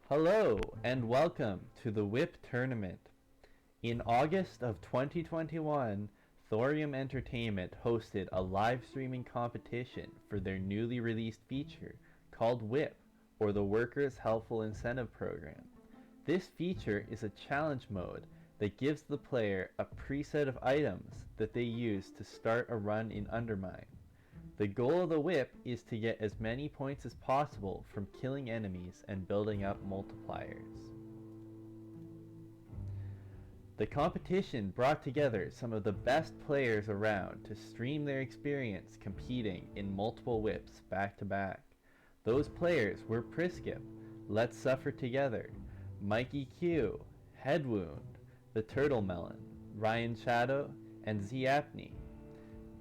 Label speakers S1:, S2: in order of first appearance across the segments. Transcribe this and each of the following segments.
S1: Hello and welcome to the Whip Tournament. In August of 2021, Thorium Entertainment hosted a live streaming competition for their newly released feature called Whip, or the Workers' Helpful Incentive Program. This feature is a challenge mode that gives the player a preset of items that they use to start a run in Undermine. The goal of the whip is to get as many points as possible from killing enemies and building up multipliers. The competition brought together some of the best players around to stream their experience competing in multiple whips back to back. Those players were Priskip, Let's Suffer Together, Mikey Q, Headwound, The Turtle Melon, Ryan Shadow, and Zapney.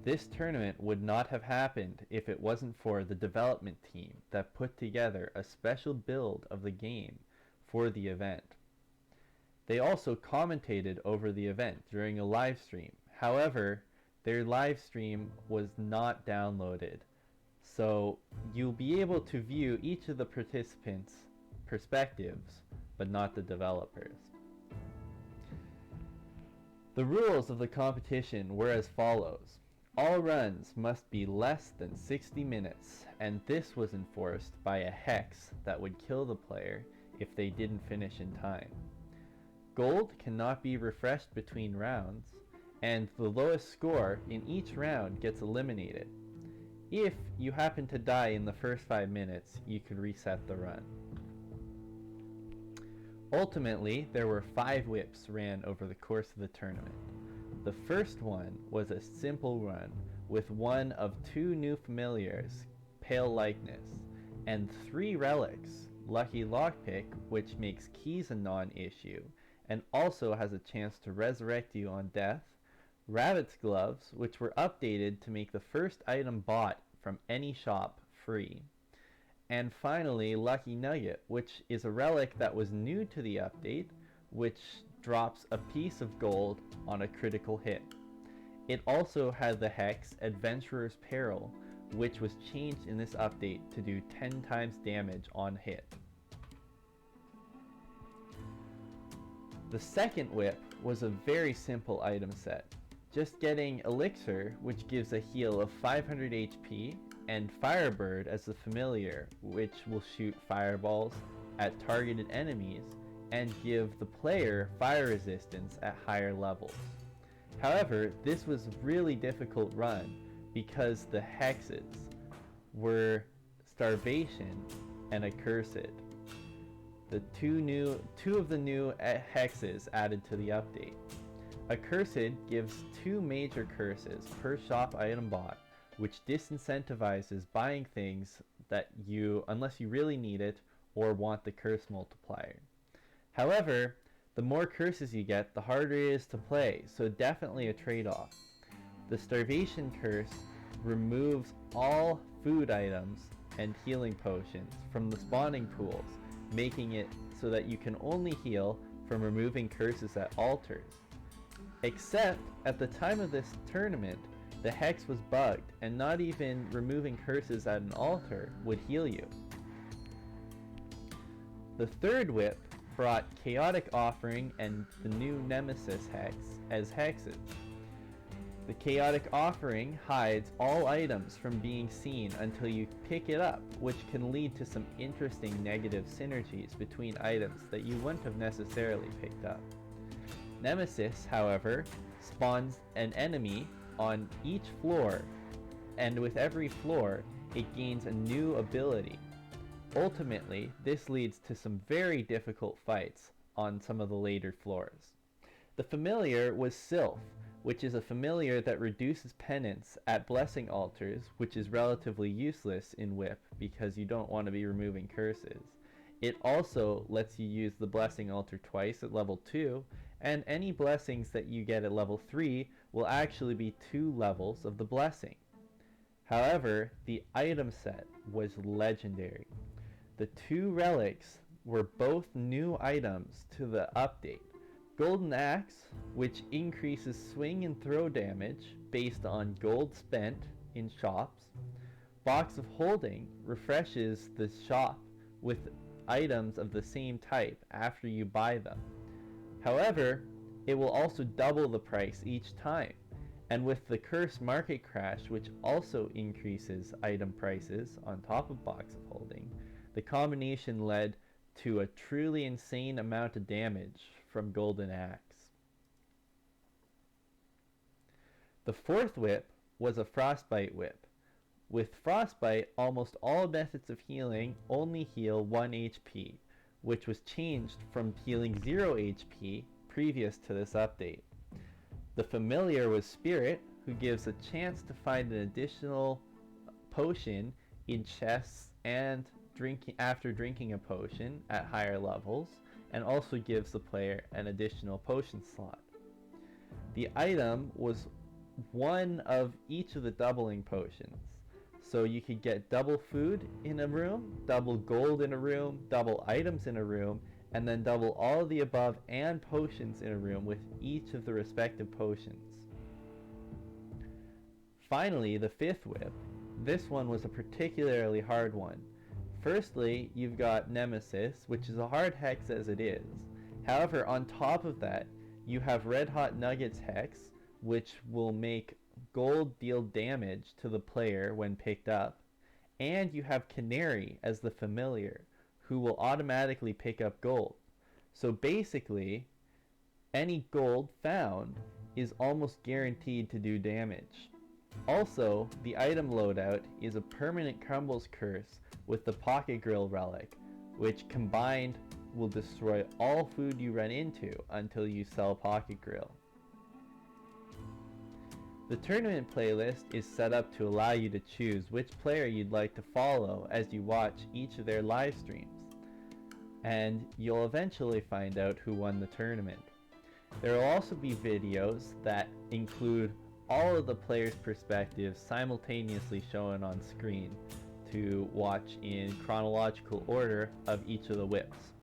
S1: This tournament would not have happened if it wasn't for the development team that put together a special build of the game for the event. They also commentated over the event during a live stream. However, their live stream was not downloaded, so you'll be able to view each of the participants' perspectives, but not the developers. The rules of the competition were as follows. All runs must be less than 60 minutes, and this was enforced by a hex that would kill the player if they didn't finish in time. Gold cannot be refreshed between rounds, and the lowest score in each round gets eliminated. If you happen to die in the first 5 minutes, you can reset the run. Ultimately, there were 5 whips ran over the course of the tournament. The first one was a simple run with one of 2 new familiars, Pale Likeness, and 3 relics, Lucky Lockpick, which makes keys a non-issue, and also has a chance to resurrect you on death, Rabbit's Gloves, which were updated to make the first item bought from any shop free, and finally Lucky Nugget, which is a relic that was new to the update, which drops a piece of gold on a critical hit. It also had the hex Adventurer's Peril, which was changed in this update to do 10 times damage on hit. The second whip was a very simple item set, just getting Elixir, which gives a heal of 500 HP, and Firebird as the familiar, which will shoot fireballs at targeted enemies and give the player fire resistance at higher levels. However, this was a really difficult run because the hexes were Starvation and Accursed, the two of the new hexes added to the update. Accursed gives 2 major curses per shop item bought, which disincentivizes buying things that unless you really need it or want the curse multiplier. However, the more curses you get, the harder it is to play, so definitely a trade-off. The Starvation curse removes all food items and healing potions from the spawning pools, making it so that you can only heal from removing curses at altars. Except, at the time of this tournament, the hex was bugged, and not even removing curses at an altar would heal you. The third whip brought Chaotic Offering and the new Nemesis hex as hexes. The Chaotic Offering hides all items from being seen until you pick it up, which can lead to some interesting negative synergies between items that you wouldn't have necessarily picked up. Nemesis, however, spawns an enemy on each floor, and with every floor, it gains a new ability. Ultimately, this leads to some very difficult fights on some of the later floors. The familiar was Sylph, which is a familiar that reduces penance at blessing altars, which is relatively useless in Whip because you don't want to be removing curses. It also lets you use the blessing altar twice at level 2, and any blessings that you get at level 3 will actually be 2 levels of the blessing. However, the item set was legendary. The 2 relics were both new items to the update. Golden Axe, which increases swing and throw damage based on gold spent in shops. Box of Holding refreshes the shop with items of the same type after you buy them. However, it will also double the price each time. And with the cursed market crash, which also increases item prices on top of Box of Holding, the combination led to a truly insane amount of damage from Golden Axe. The fourth whip was a Frostbite Whip. With Frostbite, almost all methods of healing only heal 1 HP, which was changed from healing 0 HP previous to this update. The familiar was Spirit, who gives a chance to find an additional potion in chests and after drinking a potion at higher levels, and also gives the player an additional potion slot. The item was one of each of the doubling potions. So you could get double food in a room, double gold in a room, double items in a room, and then double all of the above and potions in a room with each of the respective potions. Finally, the fifth whip. This one was a particularly hard one. Firstly, you've got Nemesis, which is a hard hex as it is. However, on top of that, you have Red Hot Nuggets hex, which will make gold deal damage to the player when picked up. And you have Canary as the familiar, who will automatically pick up gold. So basically, any gold found is almost guaranteed to do damage. Also, the item loadout is a permanent Crumbles curse with the Pocket Grill relic, which combined will destroy all food you run into until you sell Pocket Grill. The tournament playlist is set up to allow you to choose which player you'd like to follow as you watch each of their live streams, and you'll eventually find out who won the tournament. There will also be videos that include all of the players' perspectives simultaneously shown on screen to watch in chronological order of each of the whips.